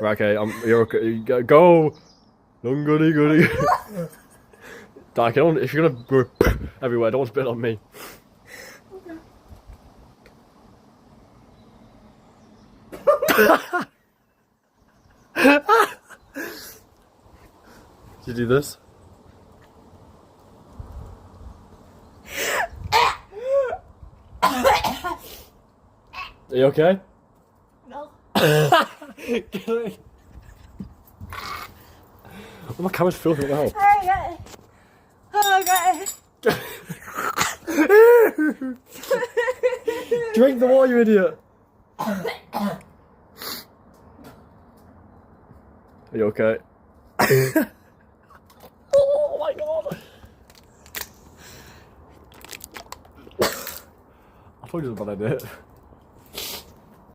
Right, okay, you're okay. You go. Long goody goody. Dad, if you're gonna go everywhere, don't spit on me. Did you do this? Are you okay? No. Oh, my camera's filthy, what the hell? Okay. Drink the water, you idiot! Are you okay? Oh my god! I thought it was a bad idea.